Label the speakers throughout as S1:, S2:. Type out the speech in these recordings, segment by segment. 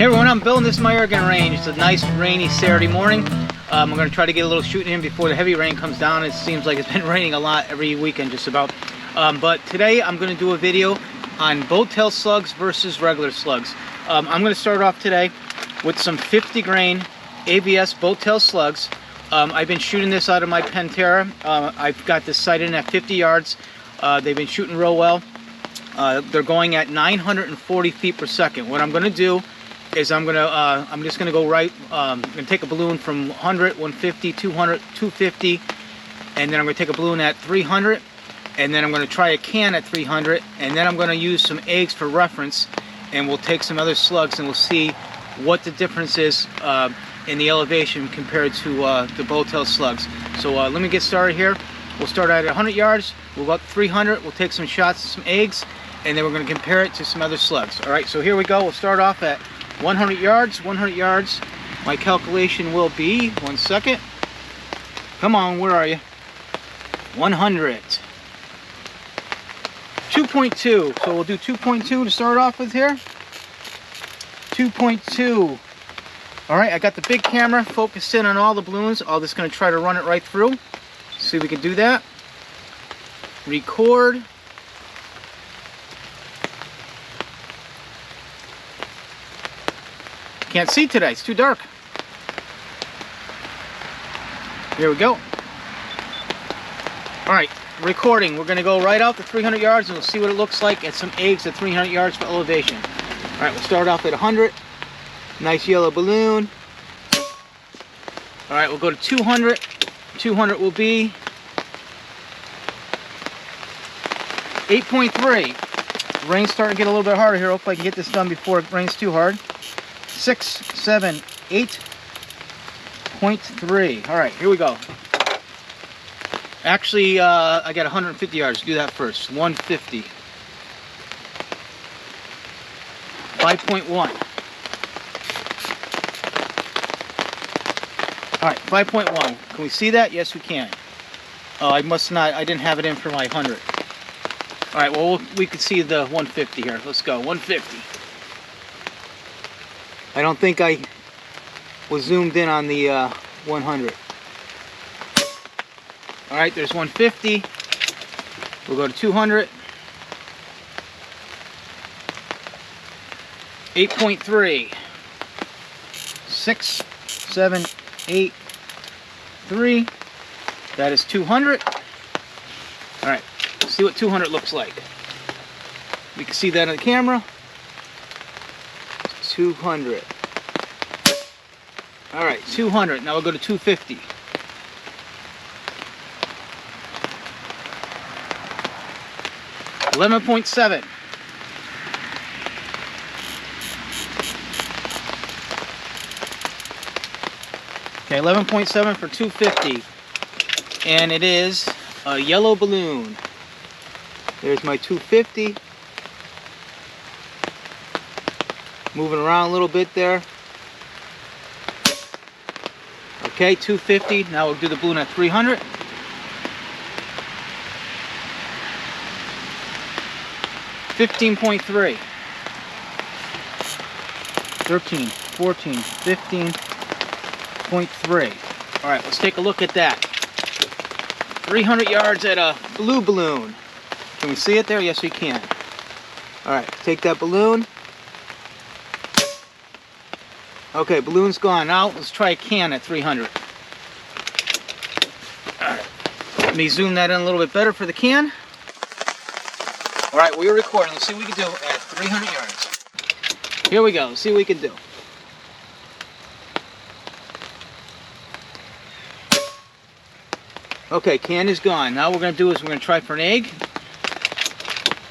S1: Hey everyone, I'm Bill and this is my air gun range. It's a nice rainy Saturday morning. I'm going to try to get a little shooting in before the heavy rain comes down. It seems like it's been raining a lot every weekend just about. But today I'm going to do a video on boat tail slugs versus regular slugs. I'm going to start off today with some 50 grain ABS boat tail slugs. I've been shooting this out of my Panthera. I've got this sighted in at 50 yards. They've been shooting real well. They're going at 940 feet per second. What I'm going to do is I'm just gonna go right. I'm gonna take a balloon from 100, 150, 200, 250, and then I'm gonna take a balloon at 300, and then I'm gonna try a can at 300, and then I'm gonna use some eggs for reference, and we'll take some other slugs and we'll see what the difference is in the elevation compared to the boat tail slugs. So let me get started here. We'll start at 100 yards. We'll go up to 300. We'll take some shots, some eggs, and then we're gonna compare it to some other slugs. All right. So here we go. We'll start off at 100 yards, 100 yards. My calculation will be, 1 second. Come on, where are you? 100. 2.2. So we'll do 2.2 to start off with here. 2.2. All right, I got the big camera focused in on all the balloons. I'm just going to try to run it right through. See if we can do that. Record. Can't see today, it's too dark. Here we go. All right, recording. We're gonna go right out to 300 yards and we'll see what it looks like at some eggs at 300 yards for elevation. All right, we'll start off at 100. Nice yellow balloon. All right, we'll go to 200. 200 will be 8.3. Rain's starting to get a little bit harder here. Hopefully I can get this done before it rains too hard. 6, 7, 8.3. All right, here we go. Actually, I got 150 yards. Do that first. 150. 5.1. All right, 5.1. Can we see that? Yes, we can. Oh, I must not. I didn't have it in for my 100. All right, well, we can see the 150 here. Let's go. 150. I don't think I was zoomed in on the 100. All right, there's 150. We'll go to 200. 8.3. 6, 7, 8, 3. That is 200. All right, let's see what 200 looks like. We can see that on the camera. 200. All right, 200. Now we'll go to 250. $11.7. Okay, 11.7 for 250. And it is a yellow balloon. There's my 250. Moving around a little bit there. Okay, 250. Now we'll do the balloon at 300. 15.3. 13, 14, 15.3. All right, let's take a look at that. 300 yards at a blue balloon. Can we see it there? Yes, we can. All right, take that balloon. Okay, balloon's gone. Now let's try a can at 300. All right, let me zoom that in a little bit better for the can. All right, we're recording. Let's see what we can do at 300 yards. Here we go. Let's see what we can do. Okay, can is gone. Now what we're going to do is we're going to try for an egg.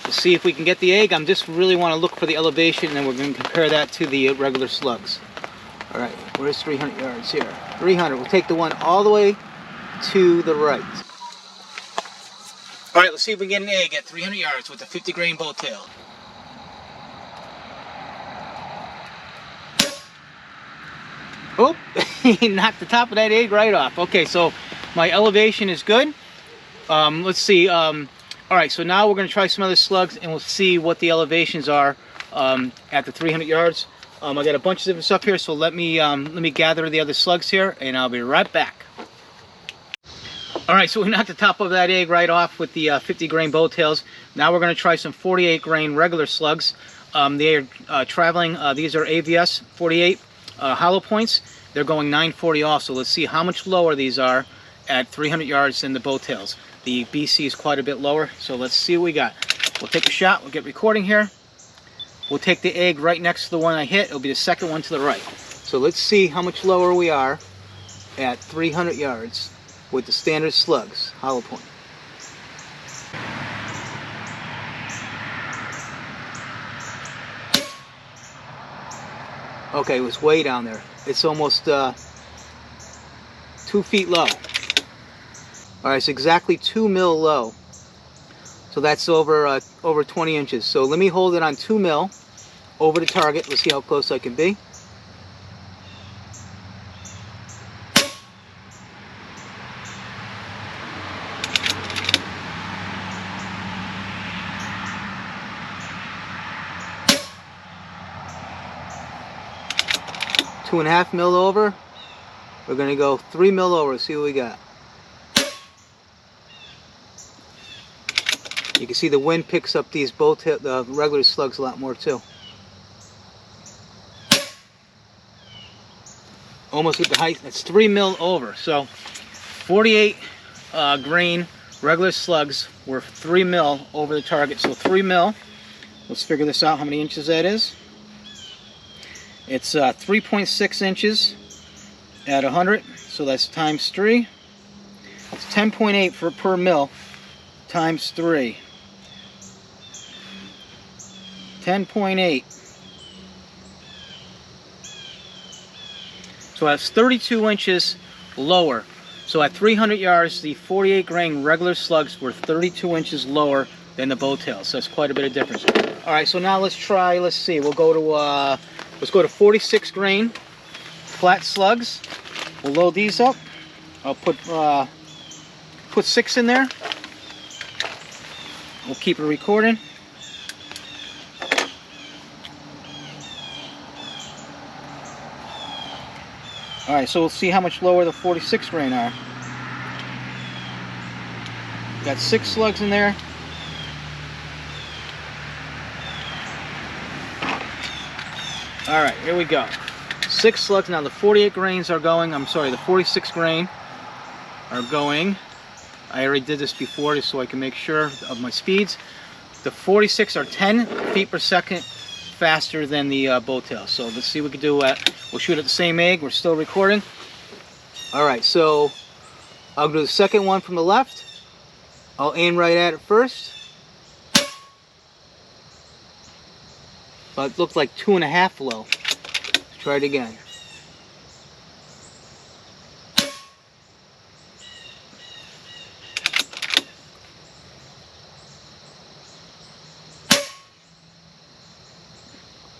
S1: We'll see if we can get the egg. I just really want to look for the elevation, and then we're going to compare that to the regular slugs. All right, where's 300 yards here? 300. We'll take the one all the way to the right. All right, let's see if we can get an egg at 300 yards with the 50 grain boat tail. Oh, he knocked the top of that egg right off. Okay, so my elevation is good. Let's see. All right, so now we're going to try some other slugs, and we'll see what the elevations are at the 300 yards. I got a bunch of different stuff here, so let me gather the other slugs here, and I'll be right back. All right, so we knocked the top of that egg right off with the 50 grain bowtails. Now we're going to try some 48 grain regular slugs. They are traveling. These are AVS 48 hollow points. They're going 940 also. Let's see how much lower these are at 300 yards than the bowtails. The BC is quite a bit lower, so let's see what we got. We'll take a shot. We'll get recording here. We'll take the egg right next to the one I hit. It'll be the second one to the right. So let's see how much lower we are at 300 yards with the standard slugs, hollow point. Okay, it was way down there. It's almost 2 feet low. All right, it's exactly 2 mil low. So that's over 20 inches. So let me hold it on 2 mil over the target. Let's see how close I can be. Two and a half mil over. We're going to go 3 mil over. See what we got. You can see the wind picks up these the regular slugs a lot more too. Almost with the height. That's 3 mil over. So 48 grain regular slugs were 3 mil over the target. So 3 mil. Let's figure this out. How many inches that is? It's 3.6 inches at 100. So that's times 3. It's 10.8 per mil times 3. 10.8. So that's 32 inches lower. So at 300 yards, the 48 grain regular slugs were 32 inches lower than the bowtails. So that's quite a bit of difference. All right, so now let's try. Let's see. We'll go to 46 grain flat slugs. We'll load these up. I'll put 6 in there. We'll keep it recording. All right, so we'll see how much lower the 46 grain are. Got 6 slugs in there. All right, here we go. 6 slugs. Now the 48 grains are going, I'm sorry, the 46 grain are going. I already did this before just so I can make sure of my speeds. The 46 are 10 feet per second faster than the bowtail. So let's see what we can do. We'll shoot at the same egg. We're still recording. All right, so I'll do the second one from the left. I'll aim right at it first. But it looked like 2.5 low. Let's try it again.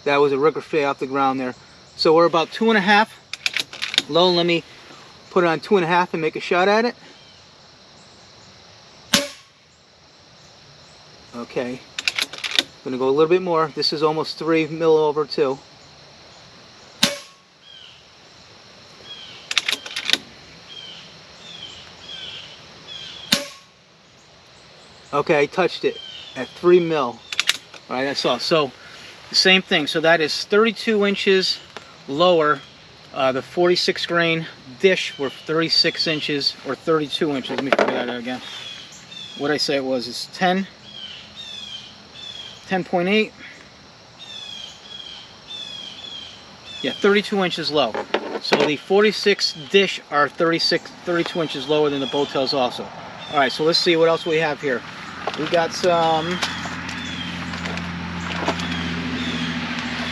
S1: That was a ricochet off the ground there. So we're about 2.5 low. Let me put it on 2.5 and make a shot at it. Okay. I'm gonna go a little bit more. This is almost 3 mil over too. Okay, I touched it at 3 mil. All right, that's all. So the same thing. So that is 32 inches lower. The 46 grain dish were 36 inches or 32 inches. Let me figure that out again. What did I say it was? It's 10.8. Yeah, 32 inches low. So the 46 dish are 32 inches lower than the bowtails also. All right, so let's see what else we have here. We got some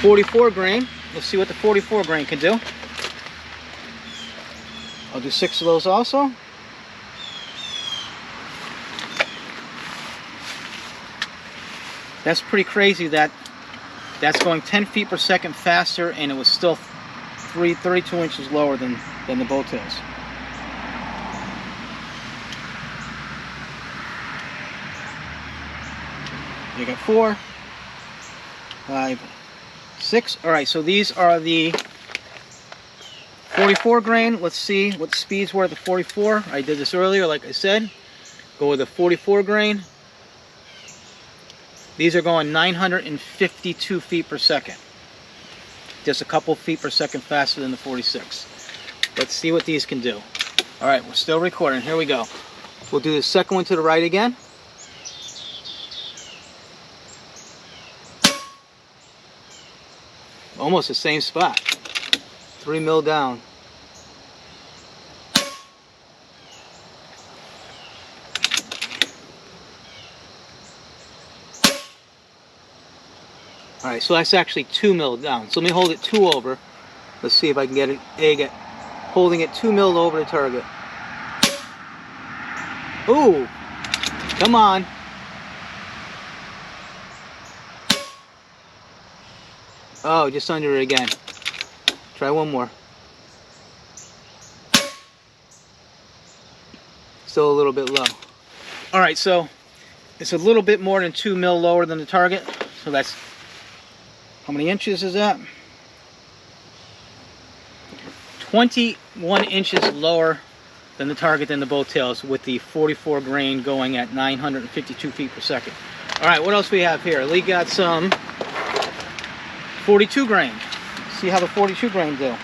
S1: 44 grain. Let's see what the 44 grain can do. I'll do 6 of those also. That's pretty crazy that that's going 10 feet per second faster and it was still 32 inches lower than the bowtails. You got 4, 5, 6. All right, so these are the 44 grain. Let's see what the speeds were at the 44. I did this earlier, like I said. Go with the 44 grain. These are going 952 feet per second. Just a couple feet per second faster than the 46. Let's see what these can do. All right, we're still recording. Here we go. We'll do the second one to the right again. Almost the same spot. 3 mil down. All right, so that's actually 2 mil down. So let me hold it 2 over. Let's see if I can get an egg at holding it 2 mil over the target. Ooh, come on. Oh, just under it again. Try one more. Still a little bit low. All right, so it's a little bit more than 2 mil lower than the target. So that's, how many inches is that? 21 inches lower than the target than the bow tails, with the 44 grain going at 952 feet per second. All right, what else we have here? We got some 42 grain. See how the 42 grain do.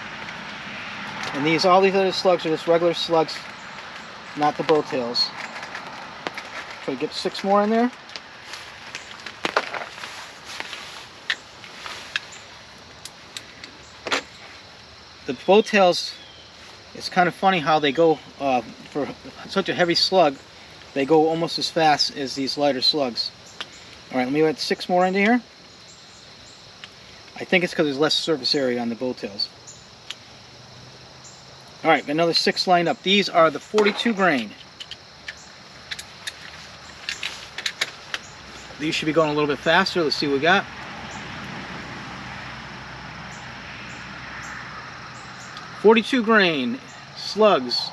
S1: And these, all these other slugs are just regular slugs, not the bow tails. Try to get 6 more in there. The bow tails, it's kind of funny how they go, for such a heavy slug, they go almost as fast as these lighter slugs. All right, let me add 6 more into here. I think it's because there's less surface area on the bow tails. All right, got another 6 lined up. These are the 42 grain. These should be going a little bit faster. Let's see what we got. .42 grain slugs.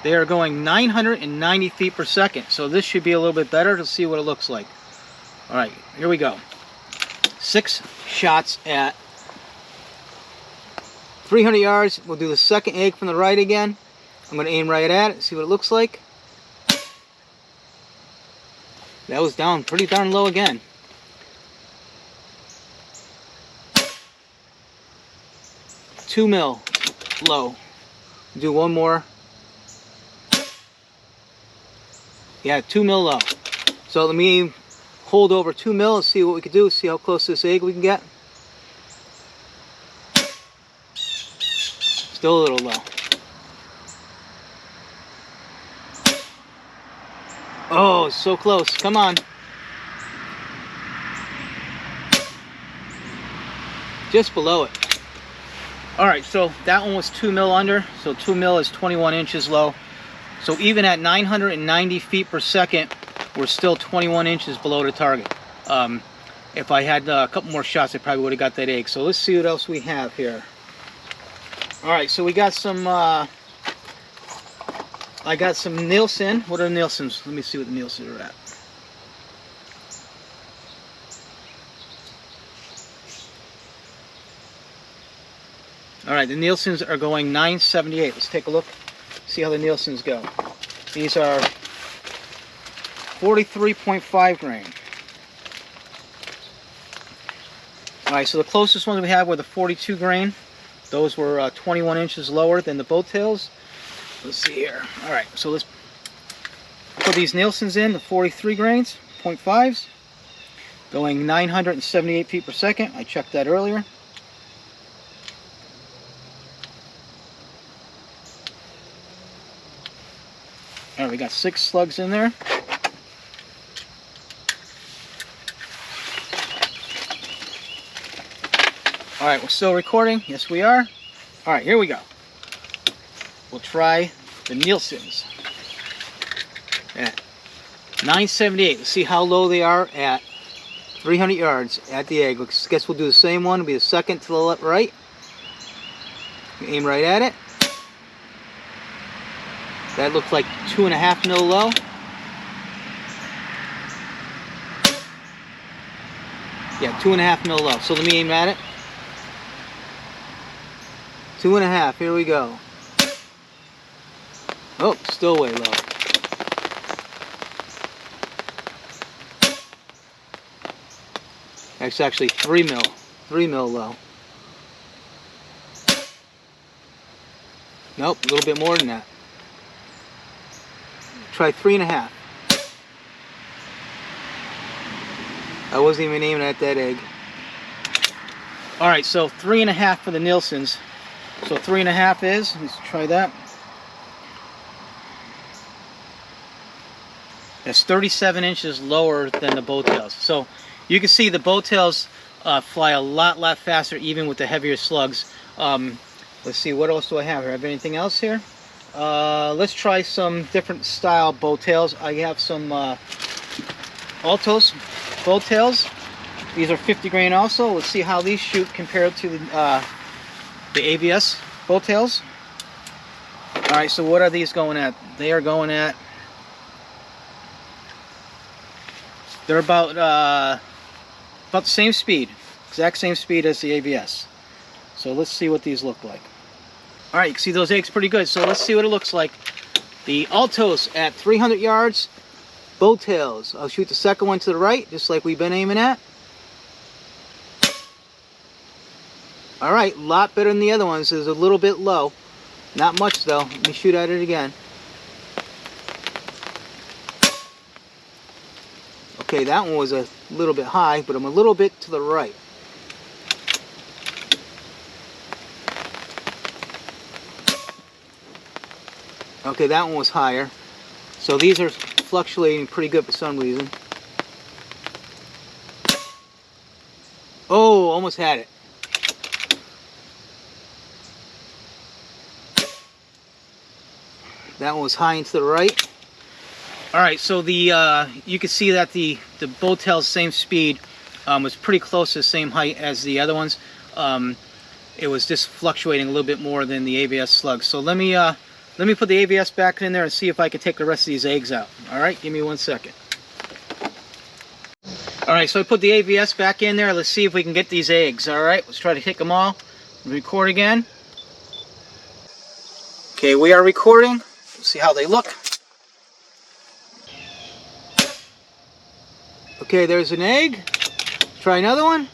S1: They are going 990 feet per second. So this should be a little bit better to see what it looks like. All right, here we go. 6 shots at 300 yards. We'll do the second egg from the right again. I'm going to aim right at it, see what it looks like. That was down pretty darn low again. $2 mil low. Do one more. Yeah, 2 mil low. So let me hold over 2 mil and see what we can do. See how close to this egg we can get. Still a little low. Oh, so close. Come on. Just below it. All right, so that one was 2 mil under. So 2 mil is 21 inches low. So even at 990 feet per second, we're still 21 inches below the target. If I had a couple more shots, I probably would have got that egg. So let's see what else we have here. All right, so we got some, I got some Nielsen. What are the Nielsens? Let me see what the Nielsen are at. All right, the Nielsens are going 978. Let's take a look, see how the Nielsens go. These are 43.5 grain. All right, so the closest ones we have were the 42 grain. Those were 21 inches lower than the bow tails. Let's see here. All right, so let's put these Nielsens in, the 43 grains, 0.5s, going 978 feet per second. I checked that earlier. All right, we got 6 slugs in there. All right, we're still recording. Yes, we are. All right, here we go. We'll try the Nielsens at 978. Let's see how low they are at 300 yards at the egg. I guess we'll do the same one. It'll be the second to the left, right. Aim right at it. That looks like 2.5 mil low. Yeah, 2.5 mil low. So let me aim at it. 2.5, here we go. Oh, still way low. That's actually 3 mil. 3 mil low. Nope, a little bit more than that. Try 3.5. I wasn't even aiming at that egg. Alright, so 3.5 for the Nielsen's. So 3.5 is, let's try that. That's 37 inches lower than the bowtails. So you can see the bowtails fly a lot faster even with the heavier slugs. Let's see, what else do I have here? Have anything else here? Let's try some different style bowtails. I have some Altos bowtails. These are 50 grain also. Let's see how these shoot compared to the ABS bowtails. Alright, so what are these going at? They are going at, they're about the same speed, exact same speed as the ABS. So let's see what these look like. Alright, you can see those eggs pretty good. So let's see what it looks like. The Altos at 300 yards, bowtails. I'll shoot the second one to the right, just like we've been aiming at. Alright, a lot better than the other ones. It's a little bit low. Not much though. Let me shoot at it again. Okay, that one was a little bit high, but I'm a little bit to the right. Okay, that one was higher. So these are fluctuating pretty good for some reason. Oh, almost had it. That one was high and to the right. Alright, so the you can see that the bowtail's same speed was pretty close to the same height as the other ones. It was just fluctuating a little bit more than the ABS slugs. So let me put the ABS back in there and see if I can take the rest of these eggs out. Alright, give me 1 second. Alright, so I put the ABS back in there. Let's see if we can get these eggs. Alright, let's try to take them all. Record again. Okay, we are recording. Let's see how they look. Okay, there's an egg. Try another one.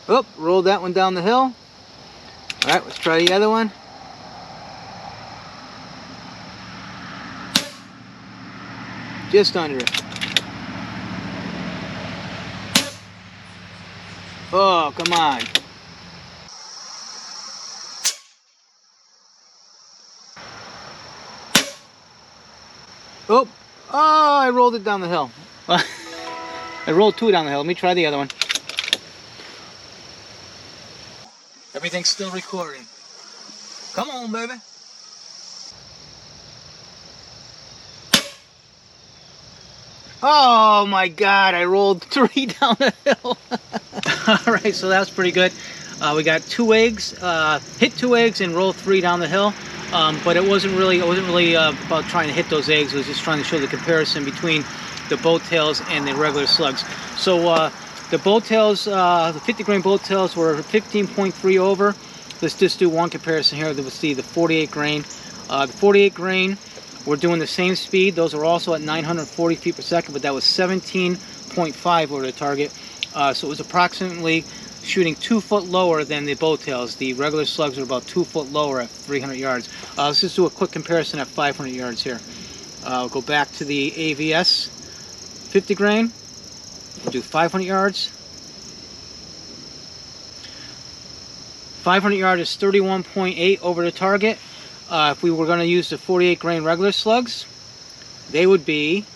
S1: Oh, rolled that one down the hill. Alright, let's try the other one. Just under it. Oh, come on. Oh, I rolled it down the hill. I rolled 2 down the hill. Let me try the other one. Everything's still recording. Come on, baby. Oh my God, I rolled 3 down the hill. Alright, so that was pretty good. We got 2 eggs, hit 2 eggs and rolled 3 down the hill. But it wasn't really about trying to hit those eggs. It was just trying to show the comparison between the bowtails and the regular slugs. So the bowtails, the 50 grain bowtails were 15.3 over. Let's just do one comparison here. We'll see the 48 grain. The 48 grain, we're doing the same speed. Those are also at 940 feet per second, but that was 17.5 over the target. So it was approximately shooting 2 foot lower than the bowtails. The regular slugs are about 2 foot lower at 300 yards. Let's just do a quick comparison at 500 yards here. I'll go back to the AVS 50 grain. We'll do 500 yards. 500 yards is 31.8 over the target. If we were going to use the 48 grain regular slugs, they would be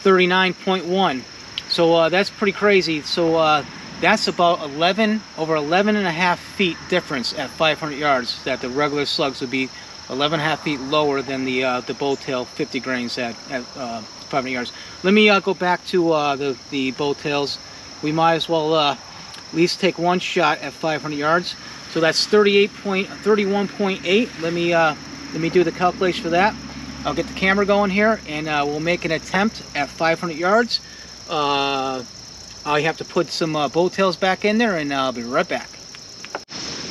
S1: 39.1. So that's pretty crazy. So that's about over 11 and a half feet difference at 500 yards, that the regular slugs would be 11 and a half feet lower than the bowtail 50 grains at 500 yards. Let me go back to the bowtails. We might as well at least take one shot at 500 yards. So that's 31.8. Let me let me do the calculation for that. I'll get the camera going here, and we'll make an attempt at 500 yards. I have to put some bow tails back in there, and I'll be right back.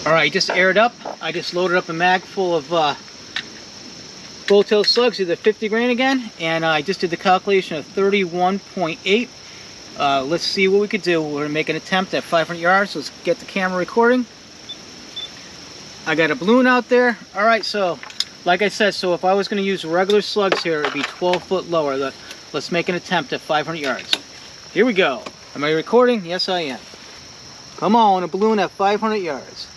S1: All right, just aired up. I just loaded up a mag full of bow tail slugs, either 50 grain again, and I just did the calculation of 31.8. Let's see what we could do. We're gonna make an attempt at 500 yards. Let's get the camera recording. I got a balloon out there. All right, so like I said, so if I was gonna use regular slugs here, it'd be 12 foot lower. Let's make an attempt at 500 yards. Here we go. Am I recording? Yes, I am. Come on, a balloon at 500 yards.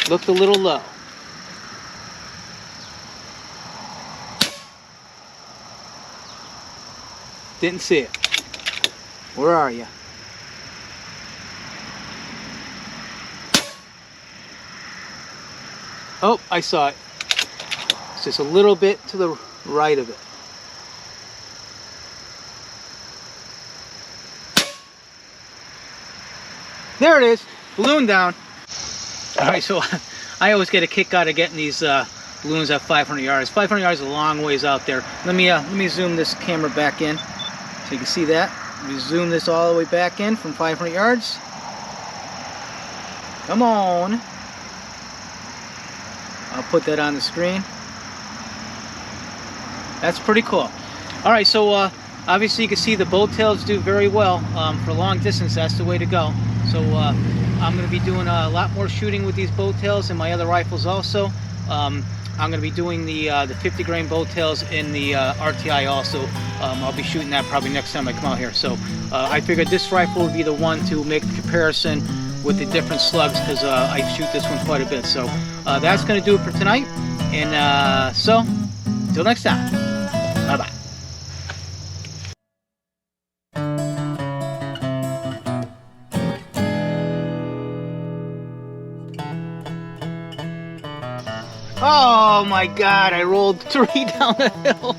S1: Looked a little low. Didn't see it. Where are you? Oh, I saw it. It's just a little bit to the right of it. There it is. Balloon down. All right, so I always get a kick out of getting these balloons at 500 yards. 500 yards is a long ways out there. Let me zoom this camera back in so you can see that. Let me zoom this all the way back in from 500 yards. Come on. I'll put that on the screen. That's pretty cool. All right, so obviously you can see the bow tails do very well for long distance. That's the way to go. So I'm going to be doing a lot more shooting with these bow tails and my other rifles also. I'm going to be doing the 50 grain bow tails in the RTI also. I'll be shooting that probably next time I come out here. So I figured this rifle would be the one to make the comparison with the different slugs, because I shoot this one quite a bit. So that's going to do it for tonight. And so until next time, bye-bye. Oh my God, I rolled 3 down the hill.